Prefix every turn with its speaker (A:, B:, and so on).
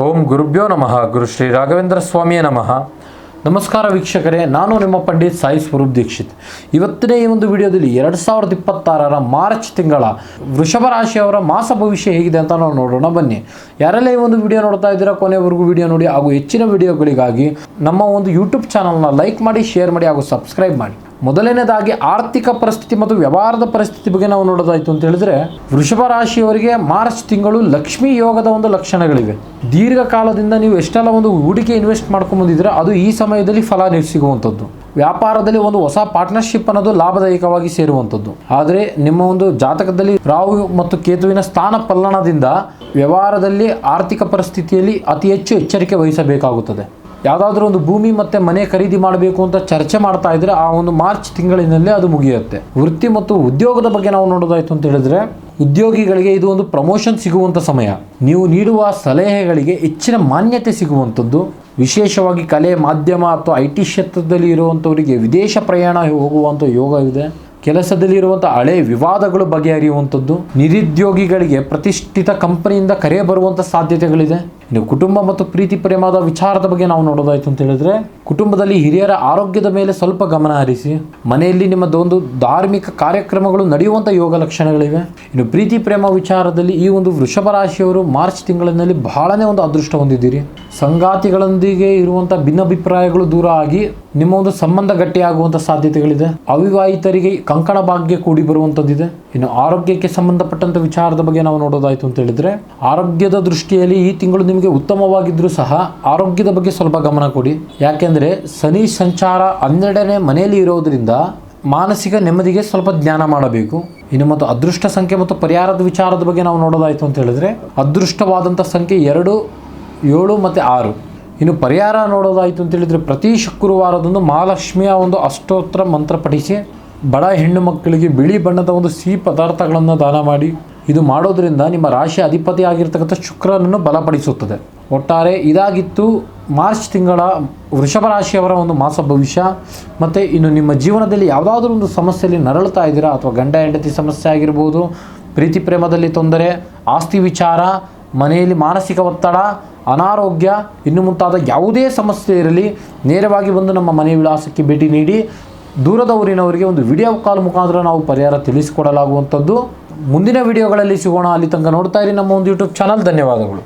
A: ಓಂ ಗುರುಭ್ಯೋ ನಮಃ. ಗುರು ಶ್ರೀ ರಾಘವೇಂದ್ರ ಸ್ವಾಮಿಯೇ ನಮಃ. ನಮಸ್ಕಾರ ವೀಕ್ಷಕರೇ, ನಾನು ನಿಮ್ಮ ಪಂಡಿತ್ ಸಾಯಿ ಸ್ವರೂಪ್ ದೀಕ್ಷಿತ್. ಇವತ್ತಿನ ಈ ಒಂದು ವಿಡಿಯೋದಲ್ಲಿ 2026 ಮಾರ್ಚ್ ತಿಂಗಳ ವೃಷಭ ರಾಶಿಯವರ ಮಾಸ ಭವಿಷ್ಯ ಹೇಗಿದೆ ಅಂತ ನಾವು ನೋಡೋಣ. ಬನ್ನಿ. ಯಾರೆಲ್ಲ ಈ ಒಂದು ವಿಡಿಯೋ ನೋಡ್ತಾ ಇದ್ದೀರಾ ಕೊನೆವರೆಗೂ ವಿಡಿಯೋ ನೋಡಿ, ಹಾಗೂ ಹೆಚ್ಚಿನ ವಿಡಿಯೋಗಳಿಗಾಗಿ ನಮ್ಮ ಒಂದು ಯೂಟ್ಯೂಬ್ ಚಾನಲ್ನ ಲೈಕ್ ಮಾಡಿ, ಶೇರ್ ಮಾಡಿ ಹಾಗೂ ಸಬ್ಸ್ಕ್ರೈಬ್ ಮಾಡಿ. ಮೊದಲನೇದಾಗಿ ಆರ್ಥಿಕ ಪರಿಸ್ಥಿತಿ ಮತ್ತು ವ್ಯವಹಾರದ ಪರಿಸ್ಥಿತಿ ಬಗ್ಗೆ ನಾವು ನೋಡೋದಾಯಿತು ಅಂತ ಹೇಳಿದ್ರೆ, ವೃಷಭ ರಾಶಿಯವರಿಗೆ ಮಾರ್ಚ್ ತಿಂಗಳು ಲಕ್ಷ್ಮೀ ಯೋಗದ ಒಂದು ಲಕ್ಷಣಗಳಿವೆ. ದೀರ್ಘಕಾಲದಿಂದ ನೀವು ಎಷ್ಟೆಲ್ಲ ಒಂದು ಹೂಡಿಕೆ ಇನ್ವೆಸ್ಟ್ ಮಾಡ್ಕೊಂಡು ಬಂದಿದ್ರೆ ಅದು ಈ ಸಮಯದಲ್ಲಿ ಫಲ ಸಿಗುವಂಥದ್ದು. ವ್ಯಾಪಾರದಲ್ಲಿ ಒಂದು ಹೊಸ ಪಾರ್ಟ್ನರ್ಶಿಪ್ ಅನ್ನೋದು ಲಾಭದಾಯಕವಾಗಿ ಸೇರುವಂಥದ್ದು. ಆದರೆ ನಿಮ್ಮ ಒಂದು ಜಾತಕದಲ್ಲಿ ರಾಹು ಮತ್ತು ಕೇತುವಿನ ಸ್ಥಾನ ಪಲ್ಲಣದಿಂದ ವ್ಯವಹಾರದಲ್ಲಿ ಆರ್ಥಿಕ ಪರಿಸ್ಥಿತಿಯಲ್ಲಿ ಅತಿ ಹೆಚ್ಚು ಎಚ್ಚರಿಕೆ ವಹಿಸಬೇಕಾಗುತ್ತದೆ. ಯಾವುದಾದ್ರೂ ಒಂದು ಭೂಮಿ ಮತ್ತು ಮನೆ ಖರೀದಿ ಮಾಡಬೇಕು ಅಂತ ಚರ್ಚೆ ಮಾಡ್ತಾ ಇದ್ರೆ ಆ ಒಂದು ಮಾರ್ಚ್ ತಿಂಗಳಿನಲ್ಲೇ ಅದು ಮುಗಿಯುತ್ತೆ. ವೃತ್ತಿ ಮತ್ತು ಉದ್ಯೋಗದ ಬಗ್ಗೆ ನಾವು ನೋಡೋದಾಯ್ತು ಅಂತ ಹೇಳಿದ್ರೆ, ಉದ್ಯೋಗಿಗಳಿಗೆ ಇದು ಒಂದು ಪ್ರಮೋಷನ್ ಸಿಗುವಂಥ ಸಮಯ. ನೀವು ನೀಡುವ ಸಲಹೆಗಳಿಗೆ ಹೆಚ್ಚಿನ ಮಾನ್ಯತೆ ಸಿಗುವಂಥದ್ದು. ವಿಶೇಷವಾಗಿ ಕಲೆ, ಮಾಧ್ಯಮ ಅಥವಾ IT ಕ್ಷೇತ್ರದಲ್ಲಿ ಇರುವಂಥವರಿಗೆ ವಿದೇಶ ಪ್ರಯಾಣ ಹೋಗುವಂಥ ಯೋಗವಿದೆ. ಕೆಲಸದಲ್ಲಿ ಇರುವಂಥ ಹಳೆ ವಿವಾದಗಳು ಬಗೆಹರಿಯುವಂಥದ್ದು. ನಿರುದ್ಯೋಗಿಗಳಿಗೆ ಪ್ರತಿಷ್ಠಿತ ಕಂಪನಿಯಿಂದ ಕರೆ ಬರುವಂಥ ಸಾಧ್ಯತೆಗಳಿದೆ. ಇನ್ನು ಕುಟುಂಬ ಮತ್ತು ಪ್ರೀತಿ ಪ್ರೇಮದ ವಿಚಾರದ ಬಗ್ಗೆ ನಾವು ನೋಡೋದಾಯ್ತು ಅಂತ ಹೇಳಿದ್ರೆ, ಕುಟುಂಬದಲ್ಲಿ ಹಿರಿಯರ ಆರೋಗ್ಯದ ಮೇಲೆ ಸ್ವಲ್ಪ ಗಮನ ಹರಿಸಿ. ಮನೆಯಲ್ಲಿ ನಿಮ್ಮದೊಂದು ಧಾರ್ಮಿಕ ಕಾರ್ಯಕ್ರಮಗಳು ನಡೆಯುವಂಥ ಯೋಗ ಲಕ್ಷಣಗಳಿವೆ. ಇನ್ನು ಪ್ರೀತಿ ಪ್ರೇಮ ವಿಚಾರದಲ್ಲಿ ಈ ಒಂದು ವೃಷಭ ರಾಶಿಯವರು ಮಾರ್ಚ್ ತಿಂಗಳಿನಲ್ಲಿ ಬಹಳನೇ ಒಂದು ಅದೃಷ್ಟ ಹೊಂದಿದ್ದೀರಿ. ಸಂಗಾತಿಗಳೊಂದಿಗೆ ಇರುವಂಥ ಭಿನ್ನಾಭಿಪ್ರಾಯಗಳು ದೂರ ಆಗಿ ನಿಮ್ಮ ಒಂದು ಸಂಬಂಧ ಗಟ್ಟಿಯಾಗುವಂಥ ಸಾಧ್ಯತೆಗಳಿದೆ. ಅವಿವಾಹಿತರಿಗೆ ಕಂಕಣ ಭಾಗ್ಯ ಕೂಡಿ ಬರುವಂಥದ್ದಿದೆ. ಇನ್ನು ಆರೋಗ್ಯಕ್ಕೆ ಸಂಬಂಧಪಟ್ಟಂಥ ವಿಚಾರದ ಬಗ್ಗೆ ನಾವು ನೋಡೋದಾಯ್ತು ಅಂತ ಹೇಳಿದ್ರೆ, ಆರೋಗ್ಯದ ದೃಷ್ಟಿಯಲ್ಲಿ ಈ ತಿಂಗಳು ನಿಮಗೆ ಉತ್ತಮವಾಗಿದ್ದರೂ ಸಹ ಆರೋಗ್ಯದ ಬಗ್ಗೆ ಸ್ವಲ್ಪ ಗಮನ ಕೊಡಿ. ಯಾಕೆಂದರೆ ಶನಿ ಸಂಚಾರ 12ನೇ ಮನೆಯಲ್ಲಿ ಇರೋದರಿಂದ ಮಾನಸಿಕ ನೆಮ್ಮದಿಗೆ ಸ್ವಲ್ಪ ಜ್ಞಾನ ಮಾಡಬೇಕು. ಇನ್ನು ಮತ್ತು ಅದೃಷ್ಟ ಸಂಖ್ಯೆ ಮತ್ತು ಪರಿಹಾರದ ವಿಚಾರದ ಬಗ್ಗೆ ನಾವು ನೋಡೋದಾಯ್ತು ಅಂತ ಹೇಳಿದ್ರೆ, ಅದೃಷ್ಟವಾದಂಥ ಸಂಖ್ಯೆ 2, 7 ಮತ್ತು 6. ಇನ್ನು ಪರಿಹಾರ ನೋಡೋದಾಯಿತು ಅಂತ ಹೇಳಿದರೆ, ಪ್ರತಿ ಶುಕ್ರವಾರದಂದು ಮಹಾಲಕ್ಷ್ಮಿಯ ಒಂದು ಅಷ್ಟೋತ್ತರ ಮಂತ್ರ ಪಠಿಸಿ ಬಡ ಹೆಣ್ಣು ಮಕ್ಕಳಿಗೆ ಬಿಳಿ ಬಣ್ಣದ ಒಂದು ಸಿಹಿ ಪದಾರ್ಥಗಳನ್ನು ದಾನ ಮಾಡಿ. ಇದು ಮಾಡೋದರಿಂದ ನಿಮ್ಮ ರಾಶಿ ಅಧಿಪತಿ ಆಗಿರ್ತಕ್ಕಂಥ ಶುಕ್ರನನ್ನು ಬಲಪಡಿಸುತ್ತದೆ. ಒಟ್ಟಾರೆ ಇದಾಗಿತ್ತು ಮಾರ್ಚ್ ತಿಂಗಳ ವೃಷಭ ರಾಶಿಯವರ ಒಂದು ಮಾಸ ಭವಿಷ್ಯ. ಮತ್ತು ಇನ್ನು ನಿಮ್ಮ ಜೀವನದಲ್ಲಿ ಯಾವುದಾದ್ರೂ ಒಂದು ಸಮಸ್ಯೆಯಲ್ಲಿ ನರಳುತ್ತಾ ಇದ್ದೀರಾ, ಅಥವಾ ಗಂಡ ಹೆಂಡತಿ ಸಮಸ್ಯೆ ಆಗಿರ್ಬೋದು, ಪ್ರೀತಿ ಪ್ರೇಮದಲ್ಲಿ ತೊಂದರೆ, ಆಸ್ತಿ ವಿಚಾರ, ಮನೆಯಲ್ಲಿ ಮಾನಸಿಕ ಒತ್ತಡ, ಅನಾರೋಗ್ಯ, ಇನ್ನು ಮುಂತಾದ ಯಾವುದೇ ಸಮಸ್ಯೆ ಇರಲಿ, ನೇರವಾಗಿ ಬಂದು ನಮ್ಮ ಮನೆ ವಿಳಾಸಕ್ಕೆ ಭೇಟಿ ನೀಡಿ ದೂರದ ಊರಿನವರಿಗೆ ಒಂದು ವಿಡಿಯೋ ಕಾಲ್ ಮುಖಾಂತರ ನಾವು ಪರಿಹಾರ ತಿಳಿಸಿಕೊಡಲಾಗುವಂಥದ್ದು. ಮುಂದಿನ ವಿಡಿಯೋಗಳಲ್ಲಿ ಸಿಗೋಣ. ಅಲ್ಲಿ ತನಕ ನೋಡ್ತಾ ಇರಿ ನಮ್ಮ ಒಂದು ಯೂಟ್ಯೂಬ್ ಚಾನಲ್. ಧನ್ಯವಾದಗಳು.